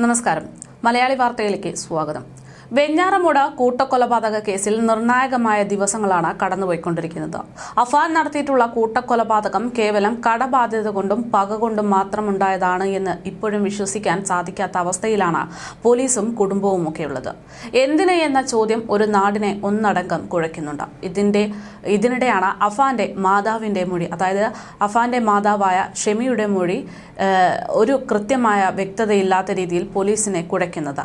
നമസ്കാരം. മലയാളി വാർത്തയിലേക്ക് സ്വാഗതം. വെഞ്ഞാറമൂട് കൂട്ടക്കൊലപാതക കേസിൽ നിർണായകമായ ദിവസങ്ങളാണ് കടന്നുപോയിക്കൊണ്ടിരിക്കുന്നത്. അഫാൻ നടത്തിയിട്ടുള്ള കൂട്ടക്കൊലപാതകം കേവലം കടബാധ്യത കൊണ്ടും പക കൊണ്ടും മാത്രമുണ്ടായതാണ് എന്ന് ഇപ്പോഴും വിശ്വസിക്കാൻ സാധിക്കാത്ത അവസ്ഥയിലാണ് പോലീസും കുടുംബവും ഒക്കെയുള്ളത്. എന്തിന് എന്ന ചോദ്യം ഒരു നാടിനെ ഒന്നടങ്കം കുഴയ്ക്കുന്നുണ്ട്. ഇതിനിടെയാണ് അഫാന്റെ മാതാവിന്റെ മൊഴി, അതായത് അഫാന്റെ മാതാവായ ഷെമിയുടെ മൊഴി ഒരു കൃത്യമായ വ്യക്തതയില്ലാത്ത രീതിയിൽ പോലീസിനെ കുഴയ്ക്കുന്നത്.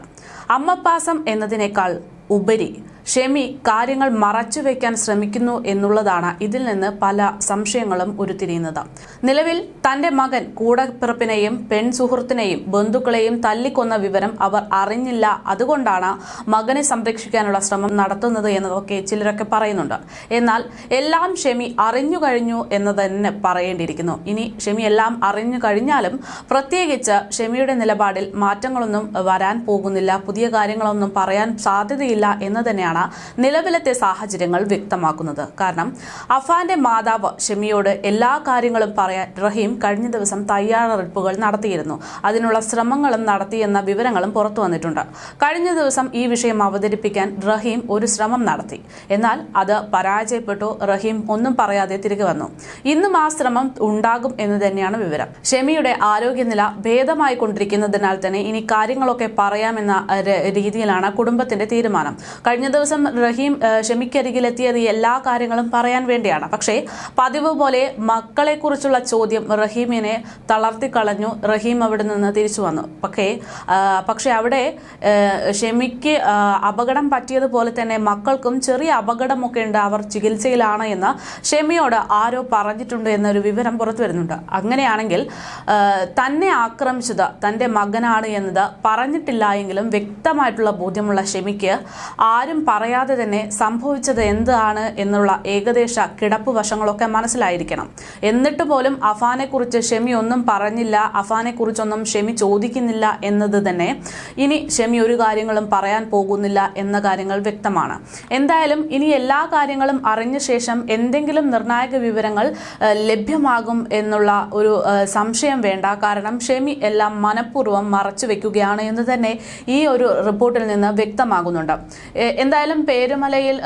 അമ്മപ്പാസം എന്നതിനേക്കാൾ ഉപരി ഷെമി കാര്യങ്ങൾ മറച്ചുവെക്കാൻ ശ്രമിക്കുന്നു എന്നുള്ളതാണ് ഇതിൽ നിന്ന് പല സംശയങ്ങളും ഉരുത്തിരിയുന്നത്. നിലവിൽ തന്റെ മകൻ കൂടപ്പിറപ്പിനെയും പെൺസുഹൃത്തിനെയും ബന്ധുക്കളെയും തല്ലിക്കൊന്ന വിവരം അവർ അറിഞ്ഞില്ല, അതുകൊണ്ടാണ് മകനെ സംരക്ഷിക്കാനുള്ള ശ്രമം നടത്തുന്നത് എന്നതൊക്കെ ചിലരൊക്കെ പറയുന്നുണ്ട്. എന്നാൽ എല്ലാം ഷെമി അറിഞ്ഞു കഴിഞ്ഞു എന്ന് തന്നെ പറയേണ്ടിയിരിക്കുന്നു. ഇനി ഷെമി എല്ലാം അറിഞ്ഞു കഴിഞ്ഞാലും പ്രത്യേകിച്ച് ഷെമിയുടെ നിലപാടിൽ മാറ്റങ്ങളൊന്നും വരാൻ പോകുന്നില്ല, പുതിയ കാര്യങ്ങളൊന്നും പറയാൻ സാധ്യതയില്ല എന്ന് തന്നെയാണ് നിലവിലത്തെ സാഹചര്യങ്ങൾ വ്യക്തമാക്കുന്നത്. കാരണം അഫാന്റെ മാതാവ് ഷെമിയോട് എല്ലാ കാര്യങ്ങളും പറയാൻ റഹീം കഴിഞ്ഞ ദിവസം തയ്യാറെടുപ്പുകൾ നടത്തിയിരുന്നു. അതിനുള്ള ശ്രമങ്ങളും നടത്തിയെന്ന വിവരങ്ങളും പുറത്തു വന്നിട്ടുണ്ട്. കഴിഞ്ഞ ദിവസം ഈ വിഷയം അവതരിപ്പിക്കാൻ റഹീം ഒരു ശ്രമം നടത്തി. എന്നാൽ അത് പരാജയപ്പെട്ടു. റഹീം ഒന്നും പറയാതെ തിരികെ വന്നു. ഇന്നും ആ ശ്രമം ഉണ്ടാകും എന്ന് തന്നെയാണ് വിവരം. ഷെമിയുടെ ആരോഗ്യനില ഭേദമായി കൊണ്ടിരിക്കുന്നതിനാൽ തന്നെ ഇനി കാര്യങ്ങളൊക്കെ പറയാമെന്ന രീതിയിലാണ് കുടുംബത്തിന്റെ തീരുമാനം. കഴിഞ്ഞ ദിവസം റഹീം ഷെമിക്കരികിലെത്തിയത് എല്ലാ കാര്യങ്ങളും പറയാൻ വേണ്ടിയാണ്. പക്ഷേ പതിവ് പോലെ മക്കളെ കുറിച്ചുള്ള ചോദ്യം റഹീമിനെ തളർത്തിക്കളഞ്ഞു. റഹീം അവിടെ നിന്ന് തിരിച്ചു വന്നു. പക്ഷേ അവിടെ ഷെമിക്ക് അപകടം പറ്റിയതുപോലെ തന്നെ മക്കൾക്കും ചെറിയ അപകടമൊക്കെ ഉണ്ട്, അവർ ചികിത്സയിലാണ് എന്ന് ഷെമിയോട് ആരോ പറഞ്ഞിട്ടുണ്ട് എന്നൊരു വിവരം പുറത്തു വരുന്നുണ്ട്. അങ്ങനെയാണെങ്കിൽ തന്നെ ആക്രമിച്ചത് തന്റെ മകനാണ് എന്നത് പറഞ്ഞിട്ടില്ല എങ്കിലും വ്യക്തമായിട്ടുള്ള ബോധ്യമുള്ള ഷെമിക്ക് ആരും പറയാതെ തന്നെ സംഭവിച്ചത് എന്താണ് എന്നുള്ള ഏകദേശ കിടപ്പ് വശങ്ങളൊക്കെ മനസ്സിലായിരിക്കണം. എന്നിട്ട് പോലും അഫാനെ കുറിച്ച് ഷെമി ഒന്നും പറഞ്ഞില്ല, അഫാനെ കുറിച്ചൊന്നും ഷെമി ചോദിക്കുന്നില്ല എന്നത് തന്നെ ഇനി ഷെമി ഒരു കാര്യങ്ങളും പറയാൻ പോകുന്നില്ല എന്ന കാര്യങ്ങൾ വ്യക്തമാണ്. എന്തായാലും ഇനി എല്ലാ കാര്യങ്ങളും അറിഞ്ഞ ശേഷം എന്തെങ്കിലും നിർണായക വിവരങ്ങൾ ലഭ്യമാകും എന്നുള്ള ഒരു സംശയം വേണ്ട. കാരണം ഷെമി എല്ലാം മനഃപൂർവ്വം മറച്ചു വെക്കുകയാണ് എന്ന് തന്നെ ഈ ഒരു റിപ്പോർട്ടിൽ നിന്ന് വ്യക്തമാകുന്നുണ്ട്. എന്തായാലും പേരുമലയിൽ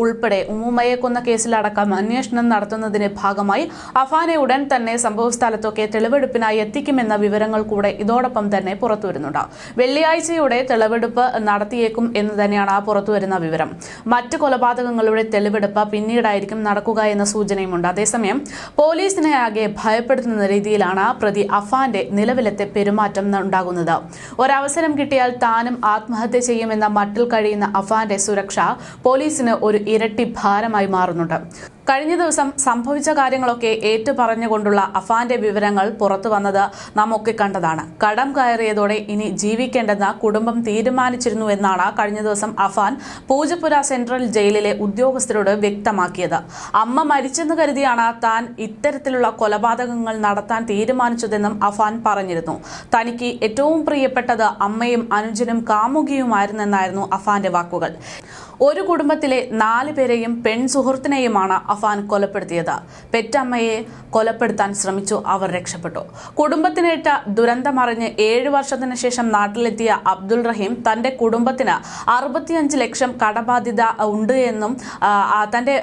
ഉൾപ്പെടെ ഉമ്മുമ്മയെ കൊന്ന കേസിലടക്കം അന്വേഷണം നടത്തുന്നതിന്റെ ഭാഗമായി അഫാനെ ഉടൻ തന്നെ സംഭവ സ്ഥലത്തൊക്കെ തെളിവെടുപ്പിനായി എത്തിക്കുമെന്ന വിവരങ്ങൾ കൂടെ ഇതോടൊപ്പം തന്നെ പുറത്തുവരുന്നുണ്ട്. വെള്ളിയാഴ്ചയോടെ തെളിവെടുപ്പ് നടത്തിയേക്കും എന്ന് തന്നെയാണ് പുറത്തുവരുന്ന വിവരം. മറ്റ് കൊലപാതകങ്ങളുടെ തെളിവെടുപ്പ് പിന്നീടായിരിക്കും നടക്കുക എന്ന സൂചനയുമുണ്ട്. അതേസമയം പോലീസിനെ ആകെ ഭയപ്പെടുത്തുന്ന രീതിയിലാണ് പ്രതി അഫാന്റെ നിലവിലത്തെ പെരുമാറ്റം ഉണ്ടാകുന്നത്. ഒരവസരം കിട്ടിയാൽ താനും ആത്മഹത്യ ചെയ്യുമെന്ന മട്ടിൽ കഴിയുന്ന അഫാന്റെ സുരക്ഷ പോലീസിന് ഒരു ഇരട്ടി ഭാരമായി മാറുന്നുണ്ട്. കഴിഞ്ഞ ദിവസം സംഭവിച്ച കാര്യങ്ങളൊക്കെ ഏറ്റുപറഞ്ഞുകൊണ്ടുള്ള അഫാന്റെ വിവരങ്ങൾ പുറത്തു വന്നത് നാം ഒക്കെ കണ്ടതാണ്. കടം കയറിയതോടെ ഇനി ജീവിക്കേണ്ടെന്ന് കുടുംബം തീരുമാനിച്ചിരുന്നു എന്നാണ് കഴിഞ്ഞ ദിവസം അഫാൻ പൂജപ്പുര സെൻട്രൽ ജയിലിലെ ഉദ്യോഗസ്ഥരോട് വ്യക്തമാക്കിയത്. അമ്മ മരിച്ചെന്ന് കരുതിയാണ് താൻ ഇത്തരത്തിലുള്ള കൊലപാതകങ്ങൾ നടത്താൻ തീരുമാനിച്ചതെന്നും അഫാൻ പറഞ്ഞിരുന്നു. തനിക്ക് ഏറ്റവും പ്രിയപ്പെട്ടത് അമ്മയും അനുജനും കാമുകിയുമായിരുന്നെന്നായിരുന്നു അഫാന്റെ വാക്കുകൾ. ഒരു കുടുംബത്തിലെ 4 പേരെയും പെൺസുഹൃത്തിനെയുമാണ് അഫാൻ കൊലപ്പെടുത്തിയത്. പെറ്റമ്മയെ കൊലപ്പെടുത്താൻ ശ്രമിച്ചു, അവർ രക്ഷപ്പെട്ടു. കുടുംബത്തിനേറ്റ ദുരന്തമറിഞ്ഞ് 7 വർഷത്തിന് ശേഷം നാട്ടിലെത്തിയ അബ്ദുൾ റഹീം തന്റെ കുടുംബത്തിന് 65 ലക്ഷം കടബാധ്യത ഉണ്ട് എന്നും തന്റെ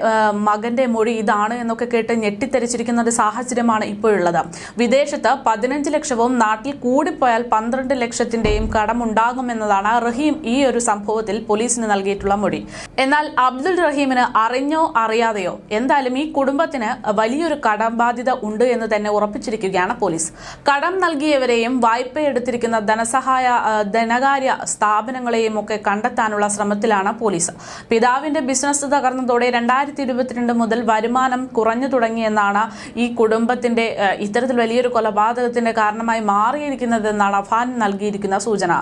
മകന്റെ മൊഴി ഇതാണ് എന്നൊക്കെ കേട്ട് ഞെട്ടിത്തെറിച്ചിരിക്കുന്ന ഒരു സാഹചര്യമാണ് ഇപ്പോഴുള്ളത്. വിദേശത്ത് 15 ലക്ഷവും നാട്ടിൽ കൂടിപ്പോയാൽ 12 ലക്ഷത്തിന്റെയും കടമുണ്ടാകുമെന്നതാണ് റഹീം ഈ ഒരു സംഭവത്തിൽ പോലീസിന് നൽകിയിട്ടുള്ള മൊഴി. എന്നാൽ അബ്ദുൾ റഹീമിന് അറിഞ്ഞോ അറിയാതെയോ എന്തായാലും ഈ കുടുംബത്തിന് വലിയൊരു കടബാധ്യത ഉണ്ട് എന്ന് തന്നെ ഉറപ്പിച്ചിരിക്കുകയാണ് പോലീസ്. കടം നൽകിയവരെയും വായ്പയെടുത്തിരിക്കുന്ന ധനകാര്യ സ്ഥാപനങ്ങളെയും ഒക്കെ കണ്ടെത്താനുള്ള ശ്രമത്തിലാണ് പോലീസ്. പിതാവിന്റെ ബിസിനസ് തകർന്നതോടെ 2022 മുതൽ വരുമാനം കുറഞ്ഞു തുടങ്ങിയെന്നാണ് ഈ കുടുംബത്തിന്റെ ഇത്തരത്തിൽ വലിയൊരു കൊലപാതകത്തിന്റെ കാരണമായി മാറിയിരിക്കുന്നതെന്നാണ് അഫാൻ നൽകിയിരിക്കുന്ന സൂചന.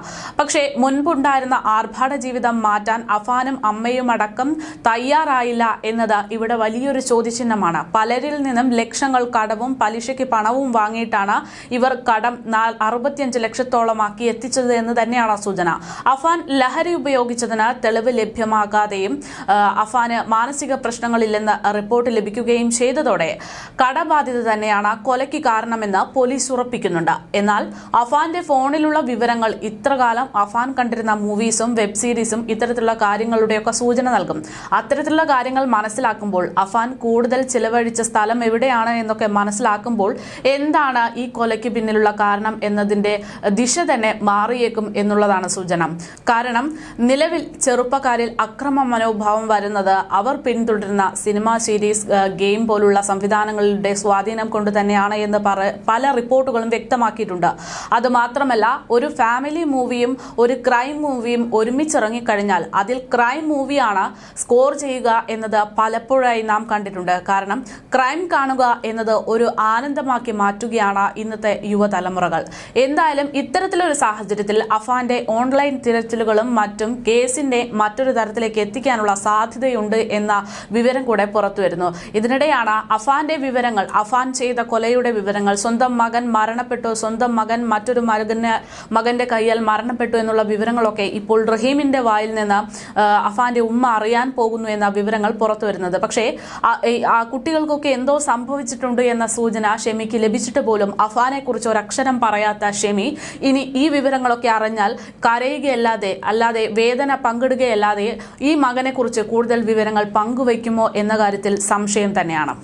പക്ഷേ മുൻപുണ്ടായിരുന്ന ആർഭാട ജീവിതം മാറ്റാൻ അഫാനും അമ്മയും അടക്കം തയ്യാറായില്ല എന്നത് ഇവിടെ വലിയൊരു ചോദ്യചിഹ്നമാണ്. പലരിൽ നിന്നും ലക്ഷങ്ങൾ കടവും പലിശയ്ക്ക് പണവും വാങ്ങിയിട്ടാണ് ഇവർ കടം 65 ലക്ഷത്തോളമാക്കി എത്തിച്ചത് എന്ന് തന്നെയാണ് സൂചന. അഫാൻ ലഹരി ഉപയോഗിച്ചതിന് തെളിവ് ലഭ്യമാകാതെയും അഫാന് മാനസിക പ്രശ്നങ്ങളില്ലെന്ന് റിപ്പോർട്ട് ലഭിക്കുകയും ചെയ്തതോടെ കടബാധ്യത തന്നെയാണ് കൊലയ്ക്ക് കാരണമെന്ന് പോലീസ് ഉറപ്പിക്കുന്നുണ്ട്. എന്നാൽ അഫാന്റെ ഫോണിലുള്ള വിവരങ്ങൾ ഇത്രകാലം അഫാൻ കണ്ടിരുന്ന മൂവീസും വെബ് സീരീസും ഇത്തരത്തിലുള്ള കാര്യങ്ങളുടെയൊക്കെ സൂചന നൽകും. അത്തരത്തിലുള്ള കാര്യങ്ങൾ മനസ്സിലാക്കുമ്പോൾ, അഫാൻ കൂടുതൽ ചിലവഴിച്ച സ്ഥലം എവിടെയാണ് എന്നൊക്കെ മനസ്സിലാക്കുമ്പോൾ എന്താണ് ഈ കൊലയ്ക്ക് പിന്നിലുള്ള കാരണം എന്നതിന്റെ ദിശ തന്നെ മാറിയേക്കും എന്നുള്ളതാണ് സൂചന. കാരണം നിലവിൽ ചെറുപ്പക്കാരിൽ അക്രമ മനോഭാവം വരുന്നത് അവർ പിന്തുടരുന്ന സിനിമ, സീരീസ്, ഗെയിം പോലുള്ള സംവിധാനങ്ങളുടെ സ്വാധീനം കൊണ്ട് തന്നെയാണ് എന്ന് പല റിപ്പോർട്ടുകളും വ്യക്തമാക്കിയിട്ടുണ്ട്. അതുമാത്രമല്ല, ഒരു ഫാമിലി മൂവിയും ഒരു ക്രൈം മൂവിയും ഒരുമിച്ചിറങ്ങിക്കഴിഞ്ഞാൽ അതിൽ ക്രൈം മൂവിയാണ് സ്കോർ ചെയ്യുക എന്നത് പലപ്പോഴായി നാം കണ്ടിട്ടുണ്ട്. കാരണം ക്രൈം കാണുക എന്നത് ഒരു ആനന്ദമാക്കി മാറ്റുകയാണ് ഇന്നത്തെ യുവതലമുറകൾ. എന്തായാലും ഇത്തരത്തിലൊരു സാഹചര്യത്തിൽ അഫാന്റെ ഓൺലൈൻ തിരച്ചിലുകളും മറ്റും കേസിന്റെ മറ്റൊരു തരത്തിലേക്ക് എത്തിക്കാനുള്ള സാധ്യതയുണ്ട് എന്ന വിവരം കൂടെ പുറത്തുവരുന്നു. ഇതിനിടെയാണ് അഫാന്റെ വിവരങ്ങൾ, അഫാൻ ചെയ്ത കൊലയുടെ വിവരങ്ങൾ, സ്വന്തം മകൻ മരണപ്പെട്ടു, സ്വന്തം മകൻ മറ്റൊരു മകന്റെ കയ്യാൽ മരണപ്പെട്ടു എന്നുള്ള വിവരങ്ങളൊക്കെ ഇപ്പോൾ റഹീമിന്റെ വായിൽ നിന്ന് അഫാന്റെ ഉമ്മ അറിയാൻ പോകുന്നു എന്ന വിവരങ്ങൾ പുറത്തു വരുന്നത്. പക്ഷേ ആ കുട്ടികൾക്കൊക്കെ എന്തോ സംഭവിച്ചിട്ടുണ്ട് എന്ന സൂചന ഷെമിക്ക് ലഭിച്ചിട്ട് പോലും അഫാനെ കുറിച്ച് ഒരക്ഷരം പറയാത്ത ഷെമി ഇനി ഈ വിവരങ്ങളൊക്കെ അറിഞ്ഞാൽ അല്ലാതെ വേദന പങ്കിടുകയല്ലാതെ ഈ മകനെ കുറിച്ച് കൂടുതൽ വിവരങ്ങൾ പങ്കുവയ്ക്കുമോ എന്ന കാര്യത്തിൽ സംശയം തന്നെയാണ്.